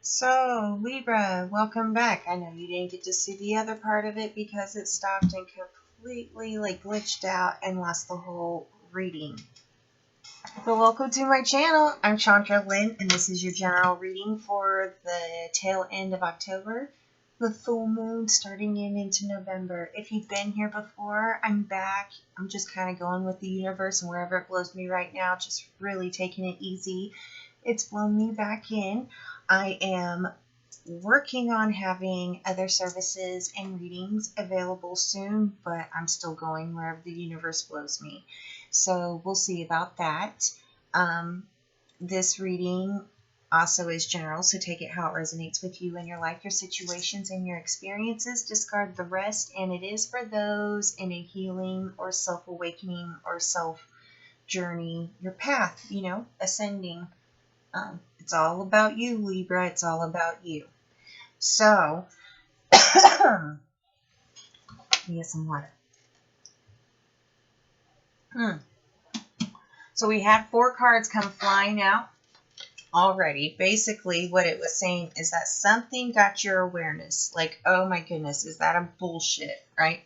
So, Libra, welcome back. I know you didn't get to see the other part of it because it stopped and completely glitched out and lost the whole reading. But welcome to my channel. I'm Shandra Lynn, and this is your general reading for the tail end of October, the full moon starting into November. If you've been here before, I'm back. I'm just kind of going with the universe and wherever it blows me right now, just really taking it easy. It's blown me back in. I am working on having other services and readings available soon, but I'm still going wherever the universe blows me. So we'll see about that. This reading also is general, so take it how it resonates with you in your life, your situations, and your experiences. Discard the rest, and it is for those in a healing or self-awakening or self-journey, your path, ascending. It's all about you, Libra. It's all about you. So, let me get some water. So we had 4 cards come flying out already. Basically, what it was saying is that something got your awareness. Like, oh my goodness, is that a bullshit, right?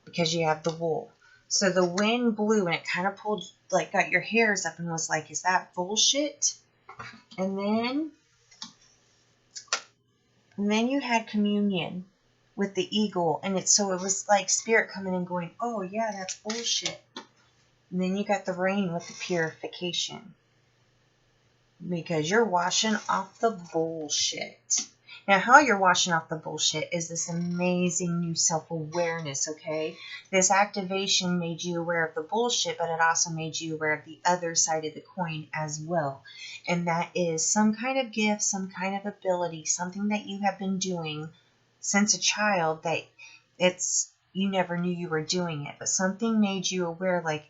Because you have the wool. So the wind blew and it kind of pulled, got your hairs up and was like, is that bullshit? And then you had communion with the eagle, and it was like spirit coming and going, oh yeah, that's bullshit. And then you got the rain with the purification, because you're washing off the bullshit. Now, how you're washing off the bullshit is this amazing new self-awareness, okay? This activation made you aware of the bullshit, but it also made you aware of the other side of the coin as well. And that is some kind of gift, some kind of ability, something that you have been doing since a child that you never knew you were doing it, but something made you aware, like,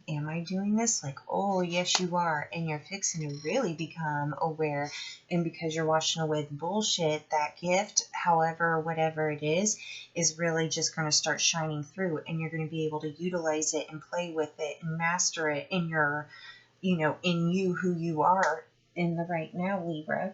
am I doing this? Like, oh, yes, you are. And you're fixing to really become aware. And because you're washing away the bullshit, that gift, however, whatever it is really just going to start shining through. And you're going to be able to utilize it and play with it and master it in your, in you, who you are in the right now, Libra.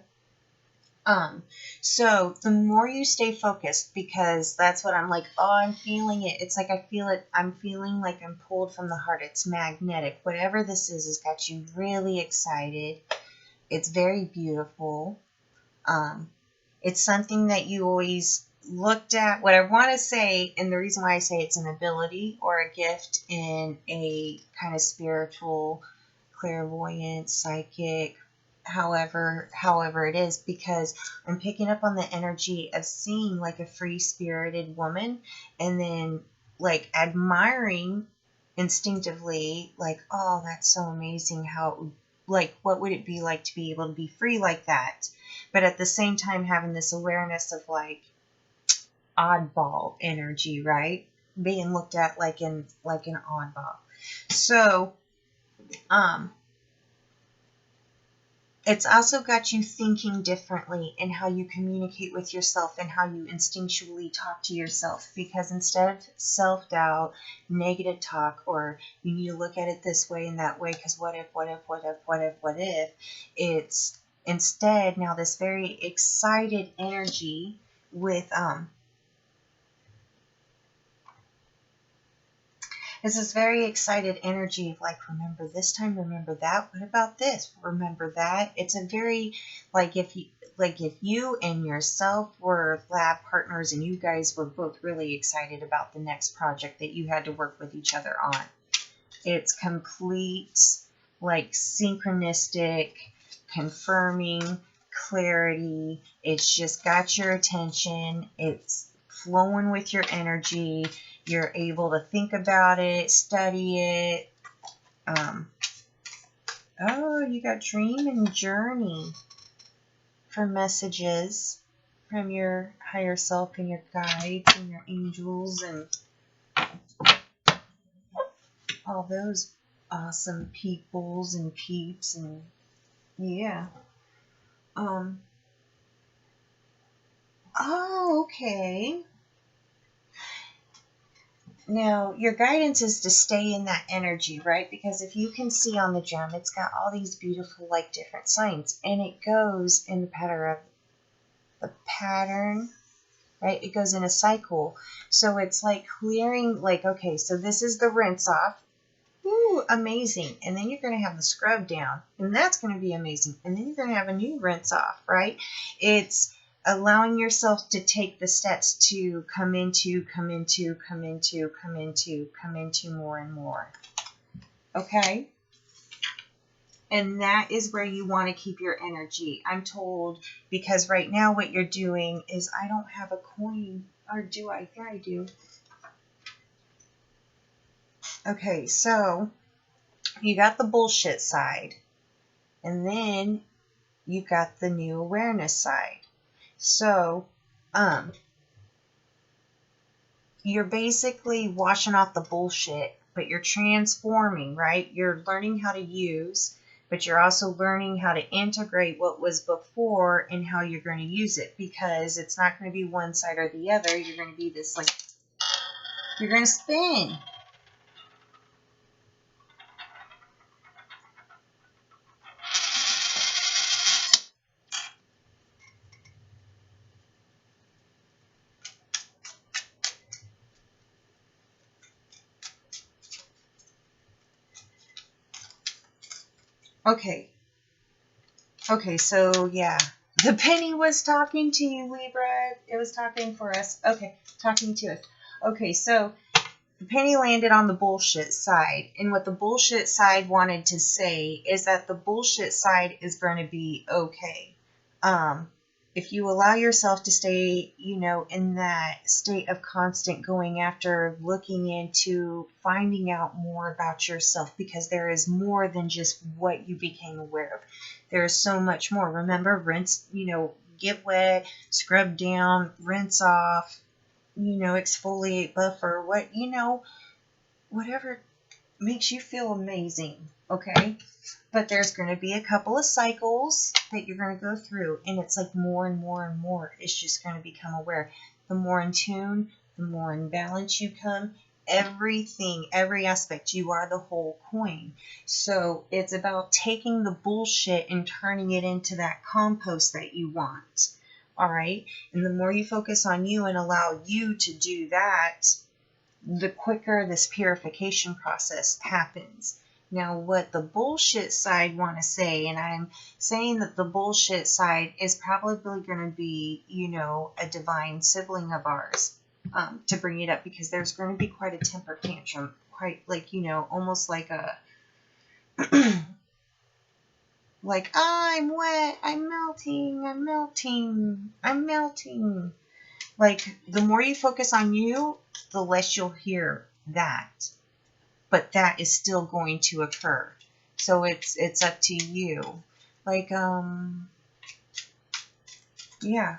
So the more you stay focused, because that's what I'm like, oh, I'm feeling it. It's like I feel it. I'm feeling like I'm pulled from the heart. It's magnetic. Whatever this is has got you really excited. It's very beautiful. It's something that you always looked at. What I want to say, and the reason why I say it's an ability or a gift in a kind of spiritual, clairvoyant, psychic, however it is, because I'm picking up on the energy of seeing like a free-spirited woman, and then like admiring instinctively, like, oh, that's so amazing, how, like, what would it be like to be able to be free like that, but at the same time having this awareness of like oddball energy, right? Being looked at like an oddball. So it's also got you thinking differently in how you communicate with yourself and how you instinctually talk to yourself, because instead of self-doubt, negative talk, or you need to look at it this way and that way because what if, it's instead now this very excited energy with it's this very excited energy of like, remember this time, remember that, what about this, remember that. It's a very, if you and yourself were lab partners and you guys were both really excited about the next project that you had to work with each other on. It's complete, synchronistic, confirming, clarity. It's just got your attention. It's flowing with your energy. You're able to think about it, study it. Oh, you got dream and journey for messages from your higher self and your guides and your angels and all those awesome peoples and peeps, and yeah. Oh, okay. Now, your guidance is to stay in that energy, right? Because if you can see on the gem, it's got all these beautiful, like, different signs. And it goes in the pattern, right? It goes in a cycle. So it's like clearing, like, okay, so this is the rinse off. Ooh, amazing. And then you're going to have the scrub down. And that's going to be amazing. And then you're going to have a new rinse off, right? It's allowing yourself to take the steps to come into more and more. Okay? And that is where you want to keep your energy. I'm told, because right now what you're doing is, I don't have a coin. Or do I? Yeah, I do. Okay, so you got the bullshit side. And then you got the new awareness side. So, you're basically washing off the bullshit, but you're transforming, right? You're learning how to use, but you're also learning how to integrate what was before and how you're going to use it, because it's not going to be one side or the other. You're going to be this, like, you're going to spin. Okay, so yeah, the penny was talking to you, Libra. It was talking for us. Okay, talking to us. Okay, so the penny landed on the bullshit side. And what the bullshit side wanted to say is that the bullshit side is going to be okay. If you allow yourself to stay, in that state of constant going after, looking into, finding out more about yourself, because there is more than just what you became aware of. There is so much more. Remember, rinse, get wet, scrub down, rinse off, exfoliate, buffer, whatever makes you feel amazing, okay? But there's going to be a couple of cycles that you're going to go through, and it's like more and more and more. It's just going to become aware. The more in tune, the more in balance you come. Everything, every aspect, you are the whole coin. So it's about taking the bullshit and turning it into that compost that you want. All right? And the more you focus on you and allow you to do that, the quicker this purification process happens. Now, what the bullshit side want to say, and I'm saying that the bullshit side is probably going to be, a divine sibling of ours, to bring it up, because there's going to be quite a temper tantrum, quite like, almost like a, like, I'm wet, I'm melting. Like, the more you focus on you, the less you'll hear that. But that is still going to occur. So it's up to you. Like, yeah.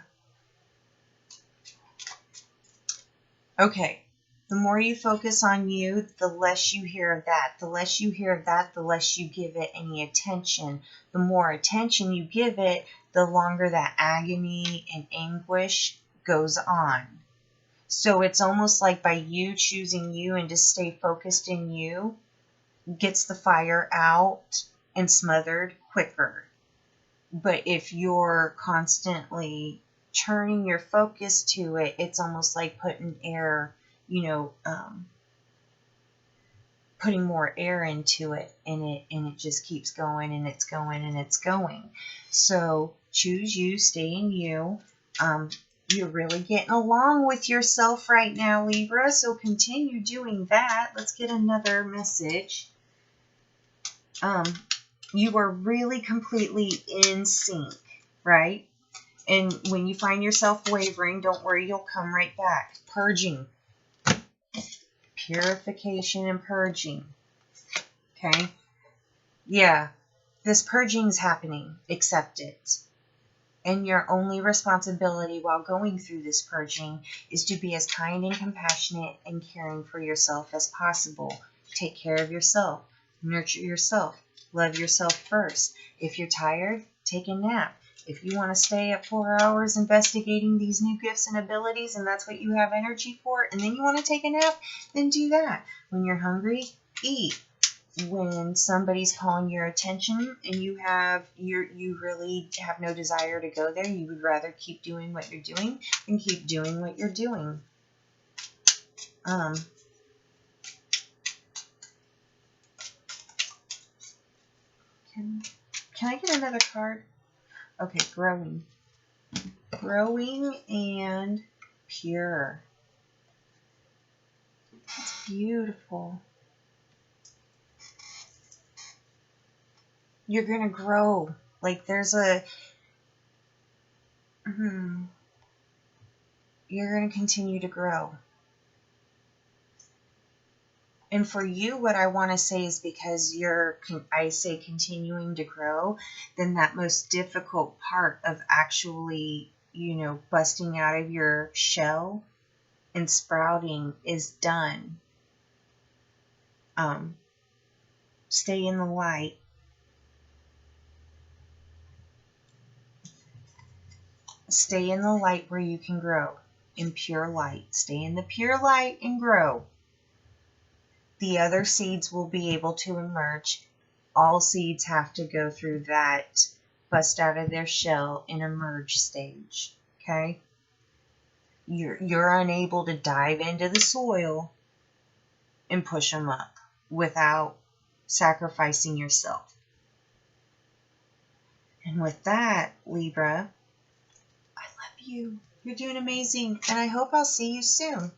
Okay. The more you focus on you, the less you hear of that. The less you hear of that, the less you give it any attention. The more attention you give it, the longer that agony and anguish goes on. So it's almost like by you choosing you and to stay focused in you, gets the fire out and smothered quicker. But if you're constantly turning your focus to it, it's almost like putting air, putting more air into it, and it just keeps going, and it's going, and it's going. So choose you, stay in you. You're really getting along with yourself right now, Libra, so continue doing that. Let's get another message. You are really completely in sync, right? And when you find yourself wavering, don't worry, you'll come right back. Purging. Purification and purging. Okay? Yeah. This purging is happening. Accept it. And your only responsibility while going through this purging is to be as kind and compassionate and caring for yourself as possible. Take care of yourself. Nurture yourself. Love yourself first. If you're tired, take a nap. If you want to stay up 4 hours investigating these new gifts and abilities, and that's what you have energy for, and then you want to take a nap, then do that. When you're hungry, eat. When somebody's calling your attention and you really have no desire to go there, you would rather keep doing what you're doing and keep doing what you're doing. Can I get another card? Okay, growing. Growing and pure. That's beautiful. You're going to grow. Like there's a... You're going to continue to grow. And for you, what I want to say is because I say continuing to grow, then that most difficult part of actually, busting out of your shell and sprouting is done. Stay in the light. Stay in the light where you can grow. In pure light. Stay in the pure light and grow. The other seeds will be able to emerge. All seeds have to go through that bust out of their shell and emerge stage. Okay? You're unable to dive into the soil and push them up without sacrificing yourself. And with that, Libra, I love you. You're doing amazing. And I hope I'll see you soon.